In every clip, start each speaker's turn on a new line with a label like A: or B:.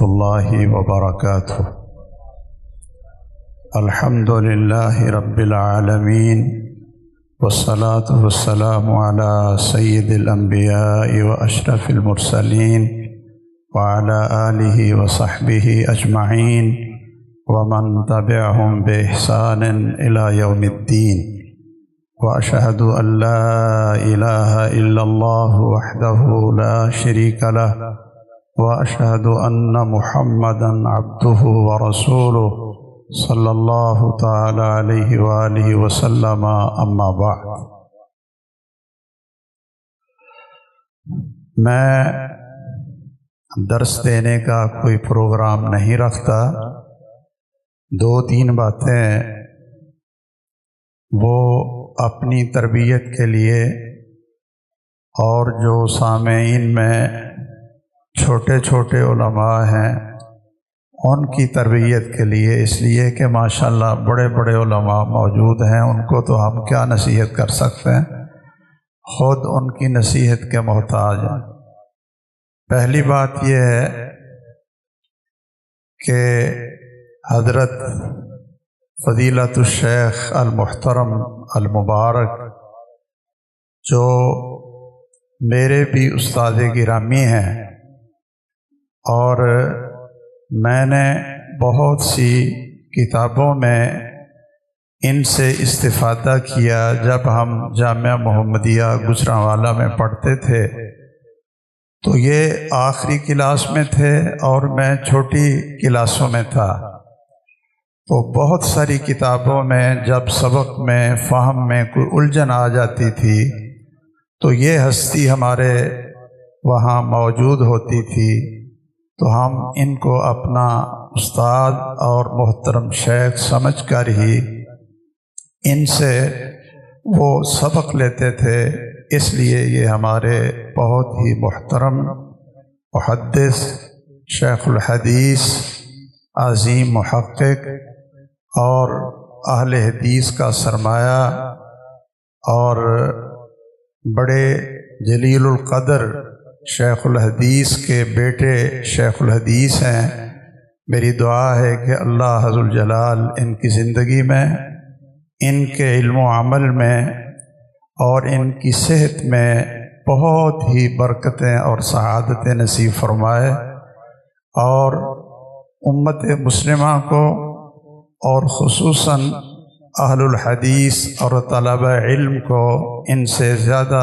A: الله وبركاته. الحمد لله رب العالمين، والصلاة والسلام على سيد الأنبياء وأشرف المرسلين وعلى آله وصحبه أجمعين ومن تبعهم بإحسان إلى يوم الدين. وأشهد أن لا إله إلا الله وحده لا شريك له، وأشهد أن محمدًا عبده ورسوله صلی اللہ تعالی علیہ وآلہ وسلم. اما بعد، میں درس دینے کا کوئی پروگرام نہیں رکھتا. 2-3 باتیں وہ اپنی تربیت کے لیے اور جو سامعین میں چھوٹے چھوٹے علماء ہیں ان کی تربیت کے لیے، اس لیے کہ ماشاءاللہ بڑے بڑے علماء موجود ہیں، ان کو تو ہم کیا نصیحت کر سکتے ہیں، خود ان کی نصیحت کے محتاج ہیں. پہلی بات یہ ہے کہ حضرت فضیلت الشیخ المحترم المبارک، جو میرے بھی استاد گرامی ہیں اور میں نے بہت سی کتابوں میں ان سے استفادہ کیا جب ہم جامعہ محمدیہ گجرانوالہ میں پڑھتے تھے، تو یہ آخری کلاس میں تھے اور میں چھوٹی کلاسوں میں تھا. تو بہت ساری کتابوں میں جب سبق میں فہم میں کوئی الجھن آ جاتی تھی تو یہ ہستی ہمارے وہاں موجود ہوتی تھی، تو ہم ان کو اپنا استاد اور محترم شیخ سمجھ کر ہی ان سے وہ سبق لیتے تھے. اس لیے یہ ہمارے بہت ہی محترم محدث، شیخ الحدیث، عظیم محقق اور اہل حدیث کا سرمایہ اور بڑے جلیل القدر شیخ الحدیث کے بیٹے شیخ الحدیث ہیں. میری دعا ہے کہ اللہ عز الجلال ان کی زندگی میں، ان کے علم و عمل میں اور ان کی صحت میں بہت ہی برکتیں اور سعادتیں نصیب فرمائے، اور امت مسلمہ کو اور خصوصاً اہل الحدیث اور طلبہ علم کو ان سے زیادہ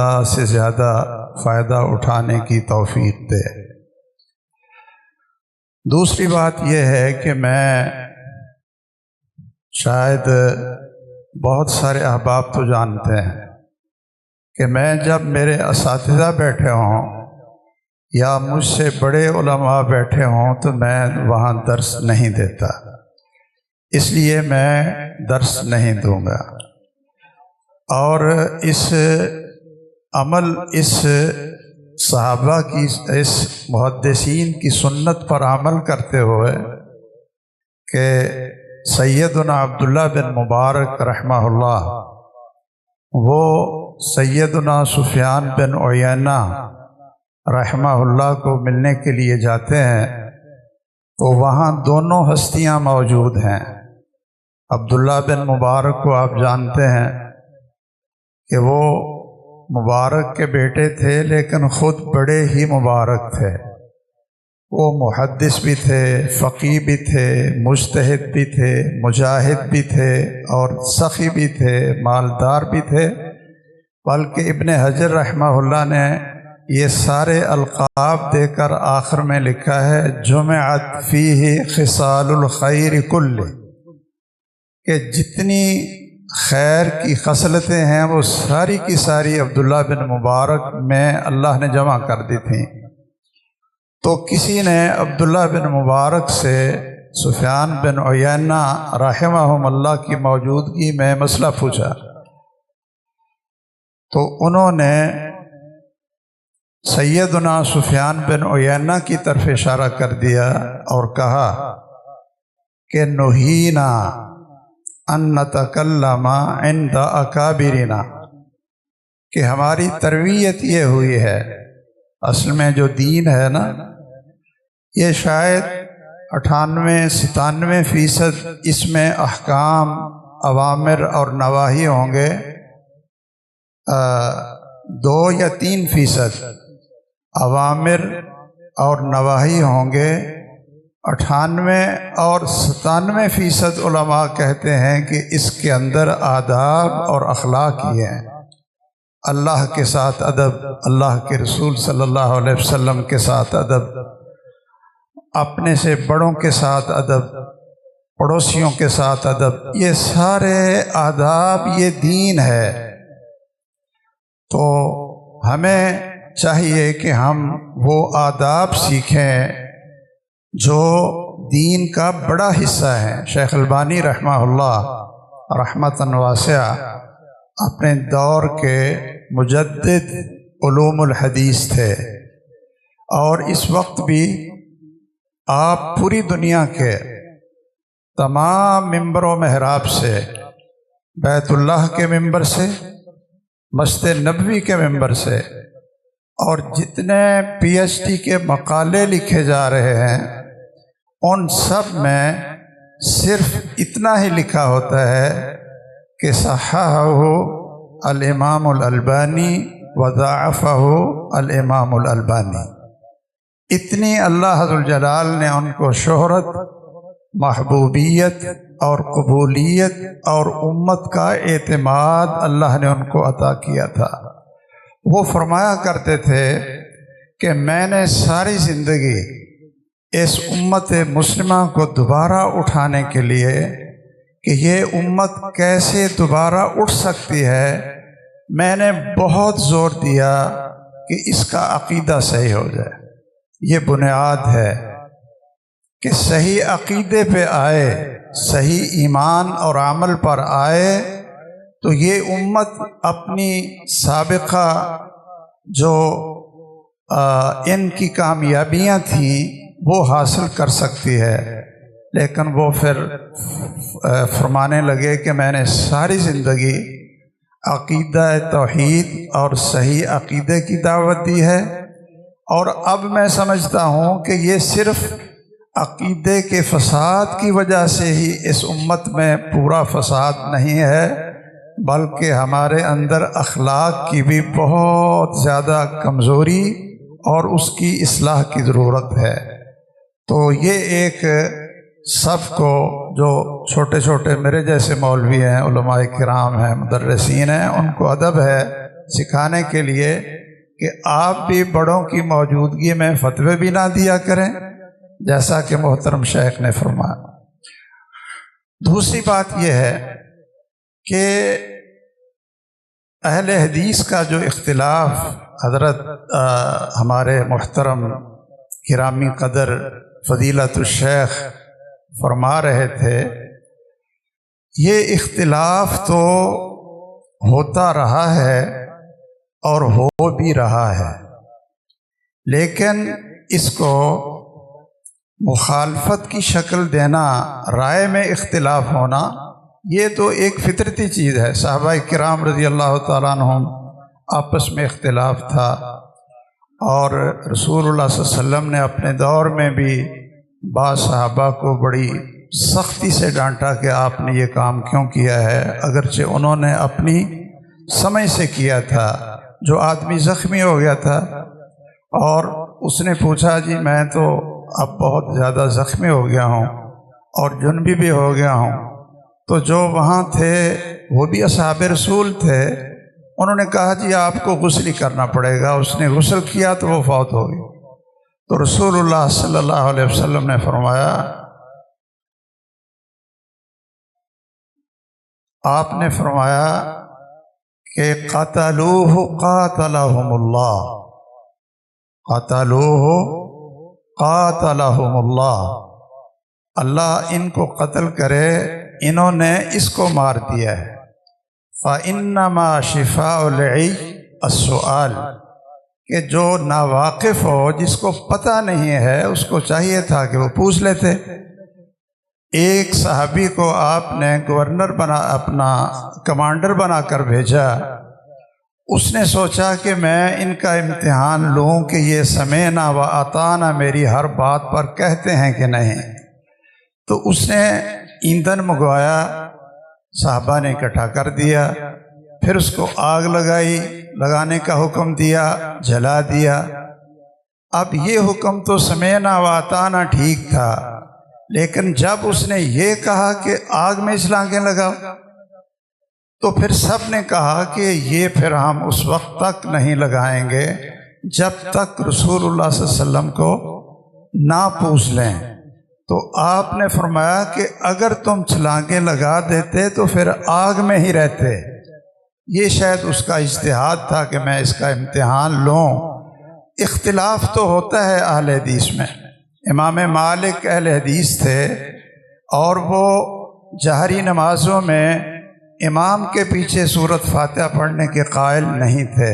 A: فائدہ اٹھانے کی توفیق دے. دوسری بات یہ ہے کہ میں شاید بہت سارے احباب تو جانتے ہیں کہ میں جب میرے اساتذہ بیٹھے ہوں یا مجھ سے بڑے علماء بیٹھے ہوں تو میں وہاں درس نہیں دیتا، اس لیے میں درس نہیں دوں گا. اور اس عمل، اس صحابہ کی، اس محدثین کی سنت پر عمل کرتے ہوئے کہ سیدنا عبداللہ بن مبارک رحمہ اللہ وہ سیدنا سفیان بن عیینہ رحمہ اللہ کو ملنے کے لیے جاتے ہیں تو وہاں دونوں ہستیاں موجود ہیں. عبداللہ بن مبارک کو آپ جانتے ہیں کہ وہ مبارک کے بیٹے تھے لیکن خود بڑے ہی مبارک تھے. وہ محدث بھی تھے، فقیہ بھی تھے، مجتہد بھی تھے، مجاہد بھی تھے اور سخی بھی تھے، مالدار بھی تھے. بلکہ ابن حجر رحمہ اللہ نے یہ سارے القاب دے کر آخر میں لکھا ہے جمعت فیہ خصال الخیر کل، کہ جتنی خیر کی خصلتیں ہیں وہ ساری کی ساری عبداللہ بن مبارک میں اللہ نے جمع کر دی تھیں. تو کسی نے عبداللہ بن مبارک سے سفیان بن عیینہ رحمہم اللہ کی موجودگی میں مسئلہ پوچھا، تو انہوں نے سیدنا سفیان بن عیینہ کی طرف اشارہ کر دیا اور کہا کہ نہینا ان نتکلم عند اکابرنا، کہ ہماری تربیت یہ ہوئی ہے. اصل میں جو دین ہے نا، یہ شاید 98-97% اس میں احکام، اوامر اور نواہی ہوں گے، 2 یا 3% اوامر اور نواہی ہوں گے۔ 98 اور 97% علماء کہتے ہیں کہ اس کے اندر آداب اور اخلاق ہی ہیں، اللہ کے ساتھ ادب، اللہ کے رسول صلی اللہ علیہ وسلم کے ساتھ ادب، اپنے سے بڑوں کے ساتھ ادب، پڑوسیوں کے ساتھ ادب، یہ سارے آداب، یہ دین ہے۔ تو ہمیں چاہیے کہ ہم وہ آداب سیکھیں جو دین کا بڑا حصہ ہے۔ شیخ البانی رحمہ اللہ رحمتاً واسعہ اپنے دور کے مجدد علوم الحدیث تھے، اور اس وقت بھی آپ پوری دنیا کے تمام ممبر و محراب سے، بیت اللہ کے ممبر سے، مسجد نبوی کے ممبر سے، اور جتنے پی ایچ ڈی کے مقالے لکھے جا رہے ہیں ان سب میں صرف اتنا ہی لکھا ہوتا ہے کہ صححہ الامام الالبانی وضعفہ الامام الالبانی۔ اتنی اللہ ذو الجلال نے ان کو شہرت، محبوبیت اور قبولیت اور امت کا اعتماد اللہ نے ان کو عطا کیا تھا۔ وہ فرمایا کرتے تھے کہ میں نے ساری زندگی اس امت مسلمہ کو دوبارہ اٹھانے کے لیے کہ یہ امت کیسے دوبارہ اٹھ سکتی ہے، میں نے بہت زور دیا کہ اس کا عقیدہ صحیح ہو جائے۔ یہ بنیاد ہے کہ صحیح عقیدے پہ آئے، صحیح ایمان اور عمل پر آئے تو یہ امت اپنی سابقہ جو ان کی کامیابیاں تھیں وہ حاصل کر سکتی ہے۔ لیکن وہ پھر فرمانے لگے کہ میں نے ساری زندگی عقیدہ توحید اور صحیح عقیدے کی دعوت دی ہے، اور اب میں سمجھتا ہوں کہ یہ صرف عقیدے کے فساد کی وجہ سے ہی اس امت میں پورا فساد نہیں ہے، بلکہ ہمارے اندر اخلاق کی بھی بہت زیادہ کمزوری اور اس کی اصلاح کی ضرورت ہے۔ تو یہ ایک سب کو، جو چھوٹے چھوٹے میرے جیسے مولوی ہیں، علماء کرام ہیں، مدرسین ہیں، ان کو ادب ہے سکھانے کے لیے کہ آپ بھی بڑوں کی موجودگی میں فتوے بھی نہ دیا کریں، جیسا کہ محترم شیخ نے فرمایا۔ دوسری بات یہ ہے کہ اہل حدیث کا جو اختلاف حضرت ہمارے محترم گرامی قدر فضیلت الشیخ فرما رہے تھے، یہ اختلاف تو ہوتا رہا ہے اور ہو بھی رہا ہے، لیکن اس کو مخالفت کی شکل دینا، رائے میں اختلاف ہونا، یہ تو ایک فطرتی چیز ہے۔ صحابہ کرام رضی اللہ تعالیٰ عنہم آپس میں اختلاف تھا، اور رسول اللہ صلی اللہ علیہ وسلم نے اپنے دور میں بھی بعض صحابہ کو بڑی سختی سے ڈانٹا کہ آپ نے یہ کام کیوں کیا ہے، اگرچہ انہوں نے اپنی سمجھ سے کیا تھا۔ جو آدمی زخمی ہو گیا تھا اور اس نے پوچھا جی میں تو اب بہت زیادہ زخمی ہو گیا ہوں اور جنبی بھی ہو گیا ہوں، تو جو وہاں تھے وہ بھی اصحاب رسول تھے، انہوں نے کہا جی آپ کو غسل ہی کرنا پڑے گا۔ اس نے غسل کیا تو وہ فوت ہو گئی۔ تو رسول اللہ صلی اللہ علیہ وسلم نے فرمایا، آپ نے فرمایا کہ قتلوہ قاتلہم اللہ، قتلوہ قاتلہم اللہ، اللہ ان کو قتل کرے، انہوں نے اس کو مار دیا ہے۔ فَإِنَّمَا شِفَاءُ الْعِيِّ السُّؤَالُ، کہ جو ناواقف ہو، جس کو پتہ نہیں ہے، اس کو چاہیے تھا کہ وہ پوچھ لیتے۔ ایک صحابی کو آپ نے گورنر اپنا کمانڈر بنا کر بھیجا، اس نے سوچا کہ میں ان کا امتحان لوں کہ یہ سمعنا و اطعنا میری ہر بات پر کہتے ہیں کہ نہیں۔ تو اس نے ایندھن منگوایا، صحابہ نے اکٹھا کر دیا، پھر اس کو آگ لگائی، لگانے کا حکم دیا، جلا دیا۔ اب یہ حکم تو سمعنا و اطعنا ٹھیک تھا، لیکن جب اس نے یہ کہا کہ آگ میں چھلانگیں لگاؤ، تو پھر سب نے کہا کہ یہ پھر ہم اس وقت تک نہیں لگائیں گے جب تک رسول اللہ صلی اللہ علیہ وسلم کو نہ پوچھ لیں۔ تو آپ نے فرمایا کہ اگر تم چھلانگیں لگا دیتے تو پھر آگ میں ہی رہتے۔ یہ شاید اس کا اجتہاد تھا کہ میں اس کا امتحان لوں۔ اختلاف تو ہوتا ہے اہل حدیث میں۔ امام مالک اہل حدیث تھے اور وہ جہری نمازوں میں امام کے پیچھے سورۃ فاتحہ پڑھنے کے قائل نہیں تھے۔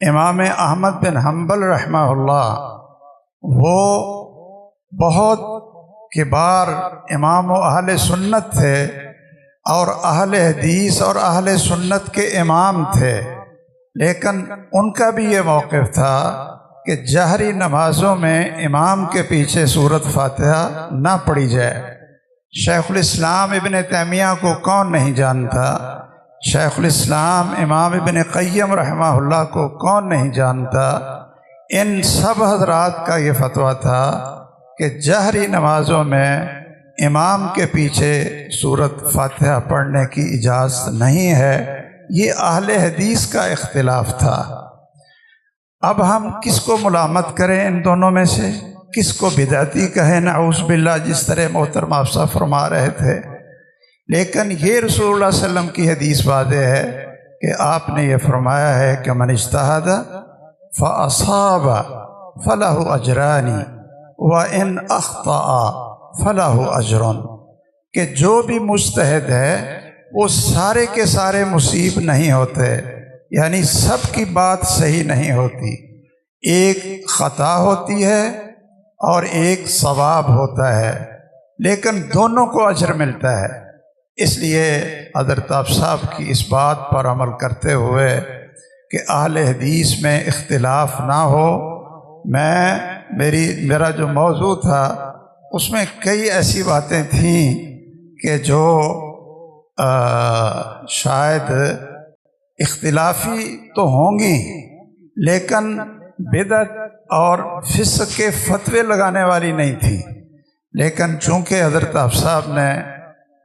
A: امام احمد بن حنبل رحمہ اللہ وہ بہت کبار امام و اہل سنت تھے اور اہل حدیث اور اہل سنت کے امام تھے، لیکن ان کا بھی یہ موقف تھا کہ جہری نمازوں میں امام کے پیچھے سورۃ فاتحہ نہ پڑھی جائے۔ شیخ الاسلام ابن تیمیہ کو کون نہیں جانتا؟ شیخ الاسلام امام ابن قیم رحمہ اللہ کو کون نہیں جانتا؟ ان سب حضرات کا یہ فتویٰ تھا کہ جہری نمازوں میں امام کے پیچھے سورۃ فاتحہ پڑھنے کی اجازت نہیں ہے۔ یہ اہل حدیث کا اختلاف تھا۔ اب ہم کس کو ملامت کریں ان دونوں میں سے؟ کس کو بدعتی کہیں؟ نعوذ باللہ، جس طرح محترم آپ صاحب فرما رہے تھے۔ لیکن یہ رسول اللہ صلی اللہ علیہ وسلم کی حدیث واضح ہے کہ آپ نے یہ فرمایا ہے کہ من اجتہد فاصاب فلہ اجران وان اخطأ فلہ اجر، کہ جو بھی مجتہد ہے وہ سارے کے سارے مصیب نہیں ہوتے، یعنی سب کی بات صحیح نہیں ہوتی، ایک خطا ہوتی ہے اور ایک ثواب ہوتا ہے، لیکن دونوں کو اجر ملتا ہے۔ اس لیے حضرت آپ صاحب کی اس بات پر عمل کرتے ہوئے کہ اہل حدیث میں اختلاف نہ ہو، میرا جو موضوع تھا اس میں کئی ایسی باتیں تھیں کہ جو شاید اختلافی تو ہوں گی، لیکن بدعت اور فسق کے فتوے لگانے والی نہیں تھی۔ لیکن چونکہ حضرت آپ صاحب نے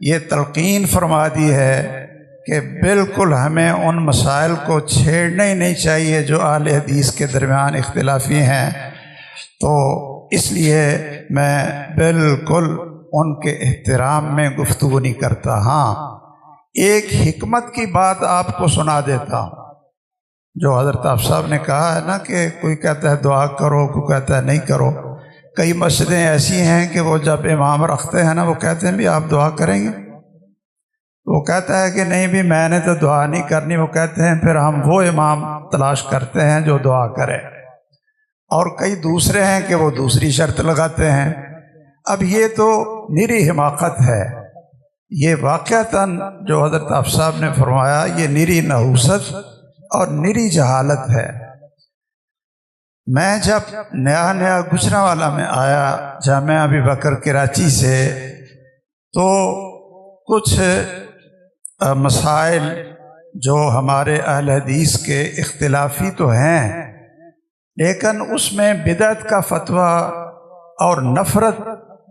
A: یہ تلقین فرما دی ہے کہ بالکل ہمیں ان مسائل کو چھیڑنا ہی نہیں چاہیے جو اہل حدیث کے درمیان اختلافی ہیں، تو اس لیے میں بالکل ان کے احترام میں گفتگو نہیں کرتا۔ ہاں، ایک حکمت کی بات آپ کو سنا دیتا ہوں۔ جو حضرت آپ صاحب نے کہا ہے نا کہ کوئی کہتا ہے دعا کرو، کوئی کہتا ہے نہیں کرو۔ کئی مسجدیں ایسی ہیں کہ وہ جب امام رکھتے ہیں نا، وہ کہتے ہیں بھی آپ دعا کریں گے، وہ کہتا ہے کہ نہیں بھی میں نے تو دعا نہیں کرنی، وہ کہتے ہیں پھر ہم وہ امام تلاش کرتے ہیں جو دعا کرے، اور کئی دوسرے ہیں کہ وہ دوسری شرط لگاتے ہیں۔ اب یہ تو نری حماقت ہے، یہ واقعتاً جو حضرت آپ صاحب نے فرمایا یہ نری نحوست اور نری جہالت ہے۔ میں جب نیا گجرانوالہ میں آیا جامعہ ابی بکر کراچی سے، تو کچھ مسائل جو ہمارے اہل حدیث کے اختلافی تو ہیں، لیکن اس میں بدعت کا فتویٰ اور نفرت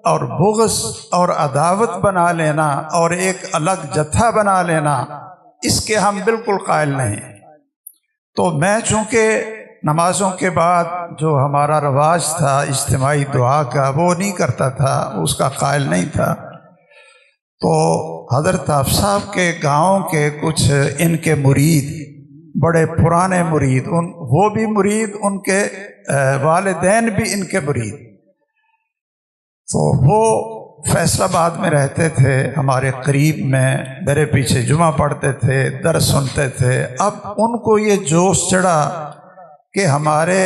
A: اور بغض اور عداوت بنا لینا اور ایک الگ جتھا بنا لینا، اس کے ہم بالکل قائل نہیں۔ تو میں چونکہ نمازوں کے بعد جو ہمارا رواج تھا اجتماعی دعا کا، وہ نہیں کرتا تھا، اس کا قائل نہیں تھا۔ تو حضرت آپ صاحب کے گاؤں کے کچھ ان کے مرید، بڑے پرانے مرید، وہ بھی مرید، ان کے والدین بھی ان کے مرید، تو وہ فیصل آباد میں رہتے تھے، ہمارے قریب میں، میرے پیچھے جمعہ پڑھتے تھے، درس سنتے تھے۔ اب ان کو یہ جوش چڑھا کہ ہمارے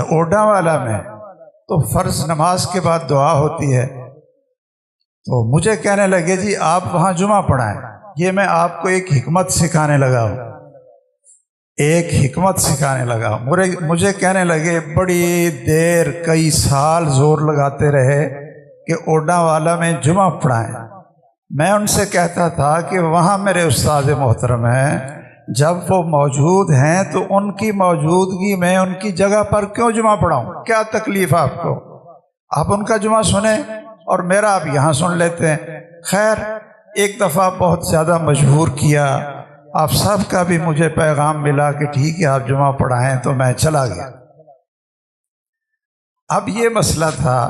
A: اوڈا والا میں تو فرض نماز کے بعد دعا ہوتی ہے، تو مجھے کہنے لگے جی آپ وہاں جمعہ پڑھائیں۔ یہ میں آپ کو ایک حکمت سکھانے لگا ہوں۔ ایک حکمت سکھانے لگا. مجھے کہنے لگے بڑی دیر کئی سال زور لگاتے رہے کہ اوڈا والا میں جمعہ پڑھائیں. میں ان سے کہتا تھا کہ وہاں میرے استاد محترم ہیں، جب وہ موجود ہیں تو ان کی موجودگی میں ان کی جگہ پر کیوں جمعہ پڑھاؤں؟ کیا تکلیف آپ کو؟ آپ ان کا جمعہ سنیں اور میرا آپ یہاں سن لیتے ہیں. خیر ایک دفعہ بہت زیادہ مجبور کیا. آپ سب کا بھی مجھے پیغام ملا کہ ٹھیک ہے آپ جمعہ پڑھائیں، تو میں چلا گیا. اب یہ مسئلہ تھا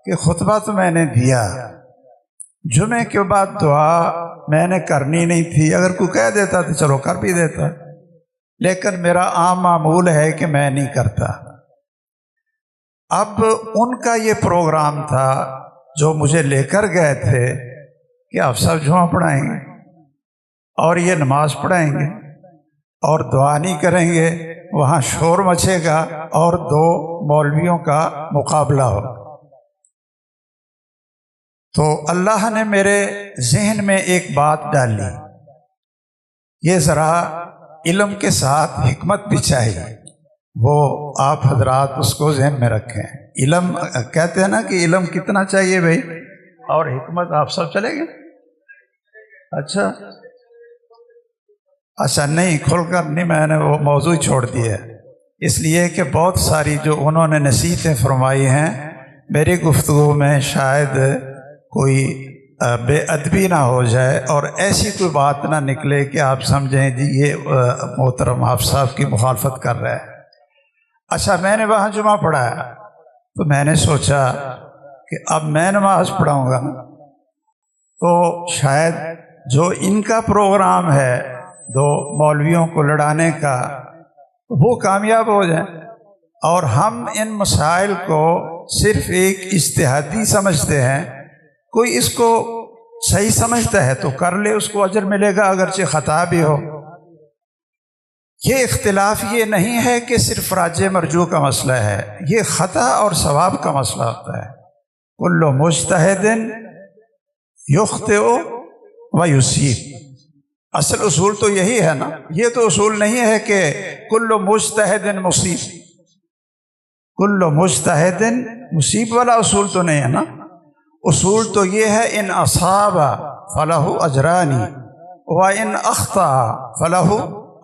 A: کہ خطبہ تو میں نے دیا، جمعے کے بعد دعا میں نے کرنی نہیں تھی. اگر کوئی کہہ دیتا تو چلو کر بھی دیتا، لیکن میرا عام معمول ہے کہ میں نہیں کرتا. اب ان کا یہ پروگرام تھا جو مجھے لے کر گئے تھے کہ آپ سب جمعہ پڑھائیں گے اور یہ نماز پڑھائیں گے اور دعا نہیں کریں گے، وہاں شور مچے گا اور 2 مولویوں کا مقابلہ ہو. تو اللہ نے میرے ذہن میں ایک بات ڈالی، یہ ذرا علم کے ساتھ حکمت بھی چاہیے، وہ آپ حضرات اس کو ذہن میں رکھیں. علم کہتے ہیں نا کہ علم کتنا چاہیے بھائی، اور حکمت آپ سب چلے گئے. اچھا نہیں، کھل کر نہیں، میں نے وہ موضوع چھوڑ دیا ہے، اس لیے کہ بہت ساری جو انہوں نے نصیحتیں فرمائی ہیں میری گفتگو میں شاید کوئی بے ادبی نہ ہو جائے اور ایسی کوئی بات نہ نکلے کہ آپ سمجھیں جی یہ محترم آپ صاحب کی مخالفت کر رہا ہے. اچھا میں نے وہاں جمعہ پڑھایا تو میں نے سوچا کہ اب میں نماز پڑھاؤں گا تو شاید جو ان کا پروگرام ہے 2 مولویوں کو لڑانے کا وہ کامیاب ہو جائیں، اور ہم ان مسائل کو صرف ایک اجتہادی سمجھتے ہیں. کوئی اس کو صحیح سمجھتا ہے تو کر لے، اس کو اجر ملے گا اگرچہ خطا بھی ہو. یہ اختلاف یہ نہیں ہے کہ صرف راجع مرجوع کا مسئلہ ہے، یہ خطا اور ثواب کا مسئلہ ہوتا ہے. کل مجتہد یخطئ و یصیب، اصل اصول تو یہی ہے نا. یہ تو اصول نہیں ہے کہ کل مجتہد مصیب، کل مجتہد مصیب والا اصول تو نہیں ہے نا. اصول تو یہ ہے ان اصاب فلہ اجران و ان اخطا فلہ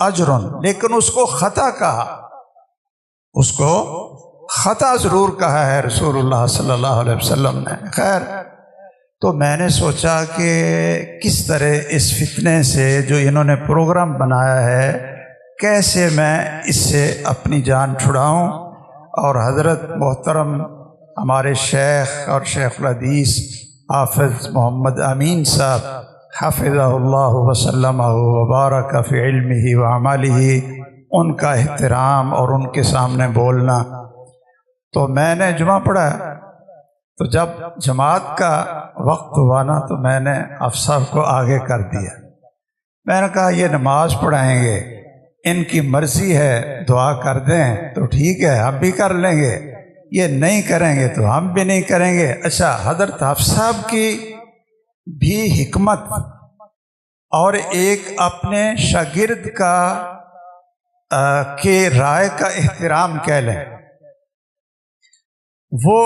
A: اجر، لیکن اس کو خطا کہا، اس کو خطا ضرور کہا ہے رسول اللہ صلی اللہ علیہ وسلم نے. خیر تو میں نے سوچا کہ کس طرح اس فتنے سے جو انہوں نے پروگرام بنایا ہے کیسے میں اس سے اپنی جان چھڑاؤں. اور حضرت محترم ہمارے شیخ اور شیخ الحدیث حافظ محمد امین صاحب حفظہ اللہ وسلمہ وبارک فی علمہ وعملہ، ان کا احترام اور ان کے سامنے بولنا. تو میں نے جمعہ پڑھا، تو جب جماعت کا وقت ہوا نا تو میں نے افسر کو آگے کر دیا. میں نے کہا یہ نماز پڑھائیں گے، ان کی مرضی ہے دعا کر دیں تو ٹھیک ہے ہم بھی کر لیں گے، یہ نہیں کریں گے تو ہم بھی نہیں کریں گے. اچھا حضرت حافظ صاحب کی بھی حکمت اور ایک اپنے شاگرد کا کے رائے کا احترام کہہ لیں، وہ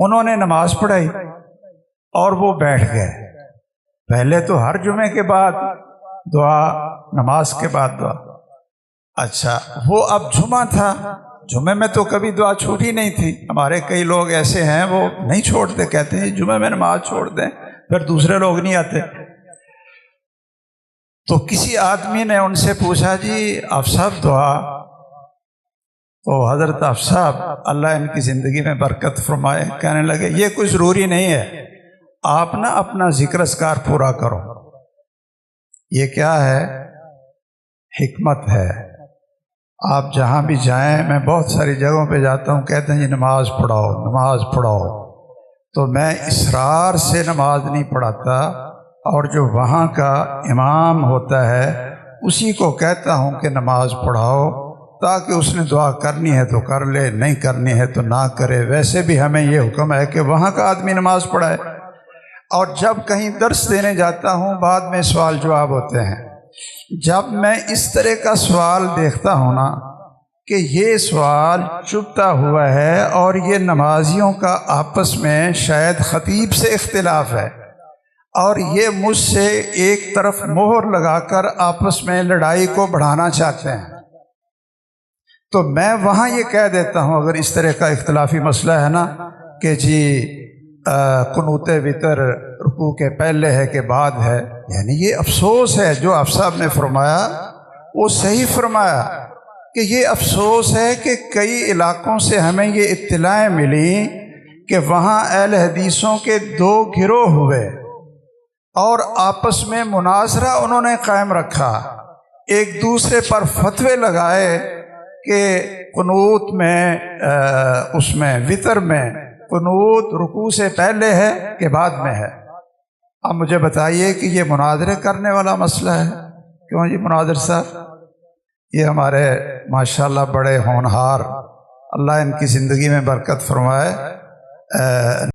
A: انہوں نے نماز پڑھائی اور وہ بیٹھ گئے. پہلے تو ہر جمعے کے بعد دعا، نماز کے بعد دعا. اچھا وہ اب جمعہ تھا، جمعے میں تو کبھی دعا چھوٹی نہیں تھی. ہمارے کئی لوگ ایسے ہیں وہ نہیں چھوڑتے، کہتے ہیں جمعے میں نماز چھوڑ دیں پھر دوسرے لوگ نہیں آتے. تو کسی آدمی نے ان سے پوچھا جی آپ صاحب دعا، تو حضرت آپ صاحب اللہ ان کی زندگی میں برکت فرمائے کہنے لگے یہ کوئی ضروری نہیں ہے، آپ نہ اپنا ذکر اذکار پورا کرو. یہ کیا ہے؟ حکمت ہے. آپ جہاں بھی جائیں، میں بہت ساری جگہوں پہ جاتا ہوں، کہتے ہیں جی نماز پڑھاؤ نماز پڑھاؤ، تو میں اصرار سے نماز نہیں پڑھاتا، اور جو وہاں کا امام ہوتا ہے اسی کو کہتا ہوں کہ نماز پڑھاؤ، تاکہ اس نے دعا کرنی ہے تو کر لے، نہیں کرنی ہے تو نہ کرے. ویسے بھی ہمیں یہ حکم ہے کہ وہاں کا آدمی نماز پڑھائے. اور جب کہیں درس دینے جاتا ہوں بعد میں سوال جواب ہوتے ہیں، جب میں اس طرح کا سوال دیکھتا ہوں نا کہ یہ سوال چبھتا ہوا ہے اور یہ نمازیوں کا آپس میں شاید خطیب سے اختلاف ہے اور یہ مجھ سے ایک طرف مہر لگا کر آپس میں لڑائی کو بڑھانا چاہتے ہیں، تو میں وہاں یہ کہہ دیتا ہوں اگر اس طرح کا اختلافی مسئلہ ہے نا کہ جی قنوت وتر رکوع کے پہلے ہے کہ بعد ہے، یعنی یہ افسوس ہے جو آپ صاحب نے فرمایا وہ صحیح فرمایا کہ یہ افسوس ہے کہ کئی علاقوں سے ہمیں یہ اطلاعیں ملی کہ وہاں اہل حدیثوں کے دو گروہ ہوئے اور آپس میں مناظرہ انہوں نے قائم رکھا، ایک دوسرے پر فتوے لگائے کہ قنوت میں اس میں وطر میں قنوت رکوع سے پہلے ہے کہ بعد میں ہے۔ اب مجھے بتائیے کہ یہ مناظرے کرنے والا مسئلہ ہے؟ کیوں جی مناظر صاحب، یہ ہمارے ماشاءاللہ بڑے ہونہار، اللہ ان کی زندگی میں برکت فرمائے،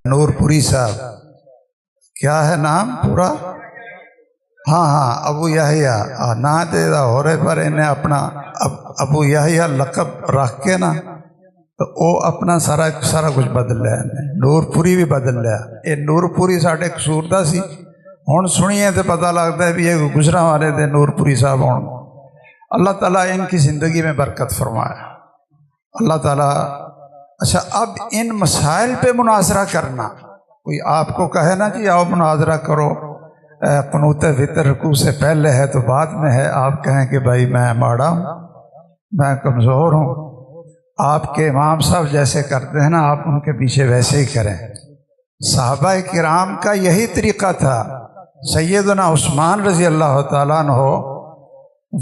A: نور پوری صاحب، کیا ہے نام پورا؟ ہاں ابو یحییٰ نا دے دا ہو رہے پر انہیں اپنا ابو یحییٰ لقب رکھ کے نا تو وہ اپنا سارا کچھ بدل لیا، نور پوری بھی بدل لیا۔ یہ نور پوری ساڈے قصور دا سی، ہن سنیے تو پتہ لگتا ہے بھی یہ گزرا والے دے نور پوری صاحب ہون۔ اللہ تعالیٰ ان کی زندگی میں برکت فرمائے، اللہ تعالیٰ۔ اچھا، اب ان مسائل پہ مناظرہ کرنا، کوئی آپ کو کہے نا جی آؤ مناظرہ کرو، قنوت وتر رکوع سے پہلے ہے تو بعد میں ہے، آپ کہیں کہ بھائی میں ماڑا ہوں، میں کمزور ہوں، آپ کے امام صاحب جیسے کرتے ہیں نا آپ ان کے پیچھے ویسے ہی کریں۔ صحابہ کرام کا یہی طریقہ تھا۔ سیدنا عثمان رضی اللہ تعالیٰ عنہ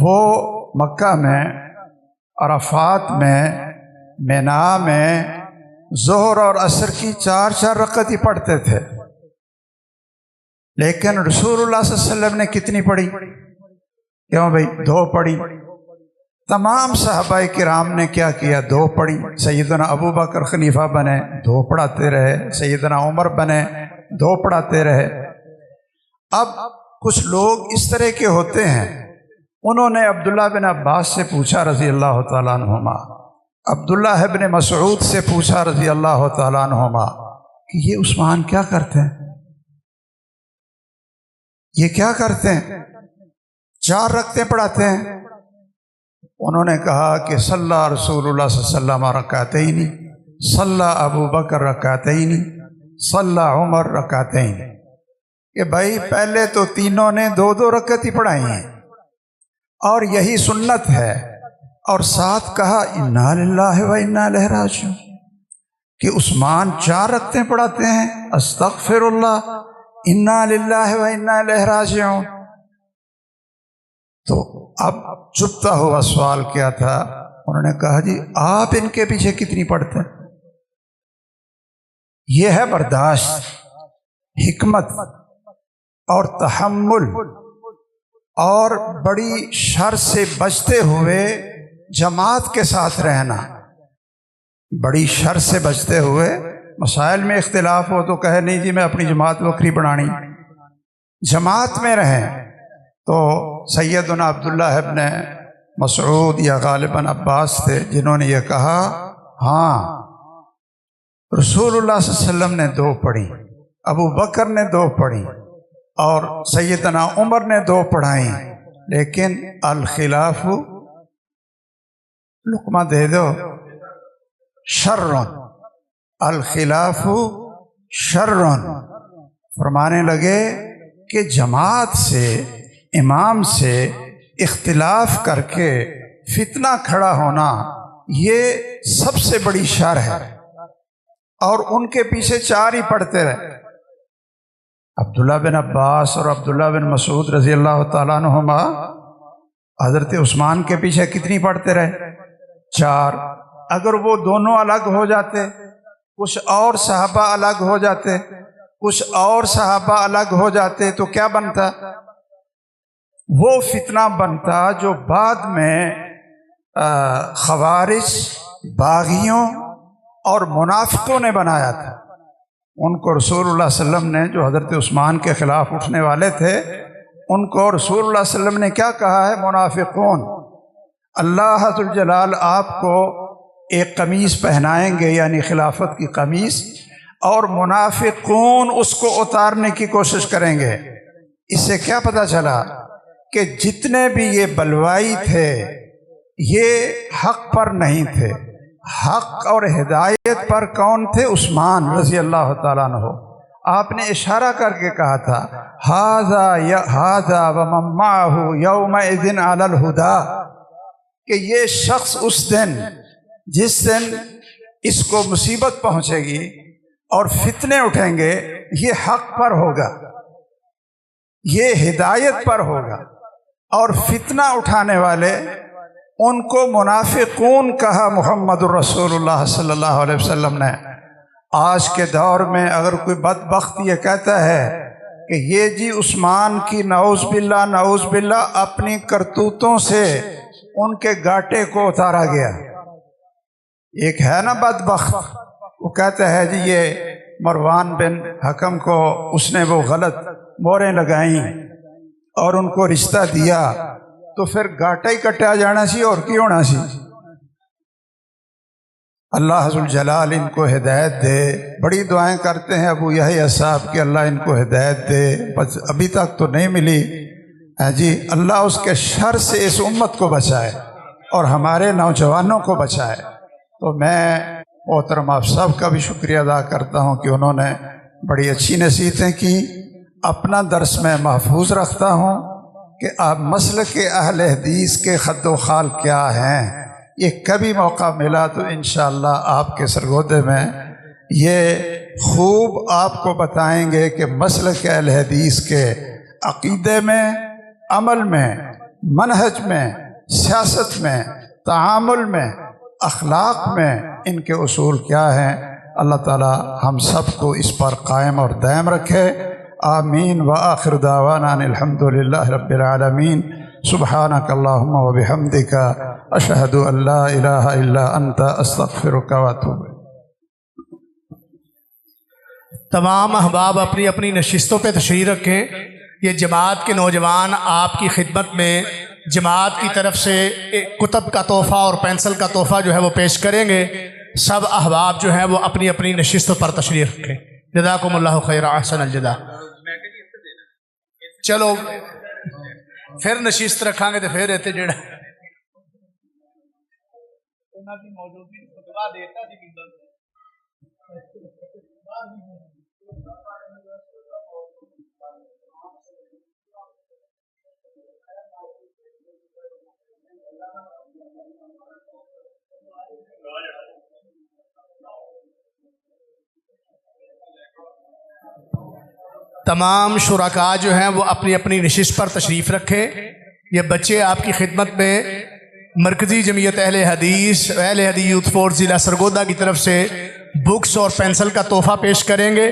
A: وہ مکہ میں، عرفات میں، مینا میں ظہر اور عصر کی 4 رکعت ہی پڑھتے تھے، لیکن رسول اللہ صلی اللہ علیہ وسلم نے کتنی پڑھی؟ کیوں بھائی؟ 2 پڑھی۔ تمام صحابہ کرام نے کیا کیا؟ 2 پڑھی۔ سیدنا ابو بکر خلیفہ بنے، 2 پڑھاتے رہے، سیدنا عمر بنے، 2 پڑھاتے رہے۔ اب کچھ لوگ اس طرح کے ہوتے ہیں، انہوں نے عبداللہ بن عباس سے پوچھا رضی اللہ تعالیٰ عنہما، عبداللہ بن مسعود سے پوچھا رضی اللہ تعالیٰ عنہما کہ یہ عثمان کیا کرتے ہیں؟ یہ کیا کرتے ہیں؟ 4 رکعتیں پڑھاتے ہیں۔ انہوں نے کہا کہ صلی رسول اللہ صلی اللہ علیہ وسلم رکعتین، صلی ابو بکر رکعتین، صلی عمر رکعتین، کہ بھائی پہلے تو تینوں نے 2 رکعت ہی پڑھائی ہیں اور یہی سنت ہے، اور ساتھ کہا انا للہ و انا الیہ راجعون، کہ عثمان 4 رکعتیں پڑھاتے ہیں، استغفر اللہ، انا للہ و انا الیہ راجعون۔ تو اب چبھتا ہوا سوال کیا تھا؟ انہوں نے کہا جی آپ ان کے پیچھے کتنی پڑھتے ہیں؟ یہ ہے برداشت، حکمت اور تحمل، اور بڑی شر سے بچتے ہوئے جماعت کے ساتھ رہنا۔ بڑی شر سے بچتے ہوئے، مسائل میں اختلاف ہو تو کہے نہیں جی میں اپنی جماعت وکری بنانی، جماعت میں رہیں۔ تو سیدنا عبداللہ ابن مسعود یا غالباً عباس تھے جنہوں نے یہ کہا، ہاں رسول اللہ صلی اللہ علیہ وسلم نے 2 پڑھی، ابو بکر نے 2 پڑھی، اور سیدنا عمر نے 2 پڑھائیں، لیکن الخلاف، لقمہ دے دو، شرٌ، الخلاف شرٌ، فرمانے لگے کہ جماعت سے، امام سے اختلاف کر کے فتنہ کھڑا ہونا یہ سب سے بڑی شر ہے، اور ان کے پیچھے 4 ہی پڑھتے رہے۔ عبداللہ بن عباس اور عبداللہ بن مسعود رضی اللہ تعالیٰ عنہما حضرت عثمان کے پیچھے کتنی پڑھتے رہے؟ 4۔ اگر وہ دونوں الگ ہو جاتے، کچھ اور صحابہ الگ ہو جاتے، کچھ اور صحابہ الگ ہو جاتے تو کیا بنتا؟ وہ فتنہ بنتا جو بعد میں خوارج، باغیوں اور منافقوں نے بنایا تھا۔ ان کو رسول اللہ صلی اللہ علیہ وسلم نے، جو حضرت عثمان کے خلاف اٹھنے والے تھے، ان کو رسول اللہ صلی اللہ علیہ وسلم نے کیا کہا ہے؟ منافقون۔ اللہ ذوالجلال آپ کو ایک قمیص پہنائیں گے، یعنی خلافت کی قمیص، اور منافقون اس کو اتارنے کی کوشش کریں گے۔ اس سے کیا پتہ چلا کہ جتنے بھی یہ بلوائی تھے یہ حق پر نہیں تھے۔ حق اور ہدایت پر کون تھے؟ عثمان رضی اللہ تعالیٰ عنہ۔ آپ نے اشارہ کر کے کہا تھا ھذا ومن معہ یومئذ علی الہدی، کہ یہ شخص اس دن، جس دن اس کو مصیبت پہنچے گی اور فتنے اٹھیں گے، یہ حق پر ہوگا، یہ ہدایت پر ہوگا، اور فتنہ اٹھانے والے ان کو منافقون کہا محمد الرسول اللہ صلی اللہ علیہ وسلم نے۔ آج کے دور میں اگر کوئی بدبخت یہ کہتا ہے کہ یہ جی عثمان کی نعوذ باللہ اپنی کرتوتوں سے ان کے گاٹے کو اتارا گیا، ایک ہے نا بدبخت، وہ کہتا ہے جی یہ مروان بن حکم کو اس نے وہ غلط موریں لگائیں اور ان کو رشتہ دیا، تو پھر گاٹا ہی کٹا جانا سی اور کی ہونا سی۔ اللہ ذوالجلال ان کو ہدایت دے۔ بڑی دعائیں کرتے ہیں ابو یحییٰ صاحب کہ اللہ ان کو ہدایت دے، بس ابھی تک تو نہیں ملی جی۔ اللہ اس کے شر سے اس امت کو بچائے اور ہمارے نوجوانوں کو بچائے۔ تو میں محترم آپ سب کا بھی شکریہ ادا کرتا ہوں کہ انہوں نے بڑی اچھی نصیحتیں کی۔ اپنا درس میں محفوظ رکھتا ہوں کہ آپ مسلک اہل حدیث کے خد و خال کیا ہیں، یہ کبھی موقع ملا تو انشاءاللہ آپ کے سرگودے میں یہ خوب آپ کو بتائیں گے کہ مسلک اہل حدیث کے عقیدے میں، عمل میں، منہج میں، سیاست میں، تعامل میں، اخلاق میں ان کے اصول کیا ہیں۔ اللہ تعالی ہم سب کو اس پر قائم اور دائم رکھے، آمین۔ وآخر دعوانا ان الحمد للہ رب العالمین۔ سبحانک اللہم وبحمدک، اشہد ان لا الہ الا انت، استغفرک واتوب الیک۔
B: تمام احباب اپنی اپنی نشستوں پہ تشریف رکھیں۔ یہ جماعت کے نوجوان آپ کی خدمت میں جماعت کی طرف سے کتب کا تحفہ اور پینسل کا تحفہ جو ہے وہ پیش کریں گے۔ سب احباب جو ہیں وہ اپنی اپنی نشستوں پر تشریف رکھیں۔ جزاکم اللہ خیر، احسن الجزا۔ چلو پھر نشست رکھاں گے تو پھر اتنے جڑا تمام شرکاء جو ہیں وہ اپنی اپنی نشست پر تشریف رکھیں۔ یہ بچے آپ کی خدمت میں مرکزی جمعیت اہل حدیث یوتھ فورس ضلع سرگودہ کی طرف سے بکس اور پینسل کا تحفہ پیش کریں گے،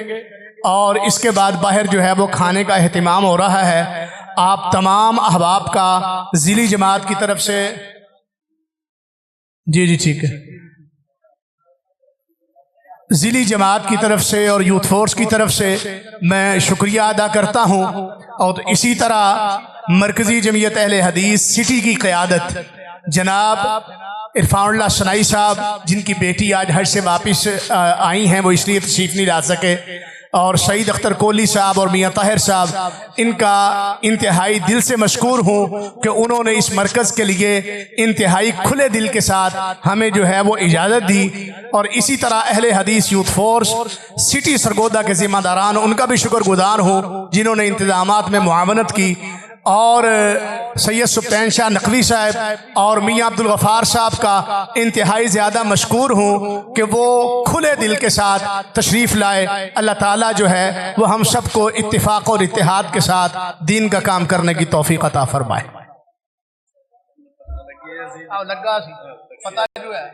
B: اور اس کے بعد باہر جو ہے وہ کھانے کا اہتمام ہو رہا ہے۔ آپ تمام احباب کا ضلعی جماعت کی طرف سے جی ٹھیک ہے، ضلعی جماعت کی طرف سے اور یوتھ فورس کی طرف سے میں شکریہ ادا کرتا ہوں، اور اسی طرح مرکزی جمعیت اہل حدیث سٹی کی قیادت جناب عرفان اللہ ثنائی صاحب، جن کی بیٹی آج حج سے واپس آئی ہیں، وہ اس لیے تشریف نہیں لا سکے، اور سعید اختر کولی صاحب اور میاں طاہر صاحب، ان کا انتہائی دل سے مشکور ہوں کہ انہوں نے اس مرکز کے لیے انتہائی کھلے دل کے ساتھ ہمیں جو ہے وہ اجازت دی۔ اور اسی طرح اہل حدیث یوتھ فورس سٹی سرگودہ کے ذمہ داران، ان کا بھی شکر گزار ہوں جنہوں نے انتظامات میں معاونت کی، اور سید سبطین شاہ نقوی صاحب اور میاں عبدالغفار صاحب کا انتہائی زیادہ مشکور ہوں کہ وہ کھلے دل کے ساتھ تشریف لائے۔ اللہ تعالیٰ جو ہے وہ ہم سب کو اتفاق اور اتحاد کے ساتھ دین کا کام کرنے کی توفیق عطا فرمائے۔ لگا سی پتہ جو ہے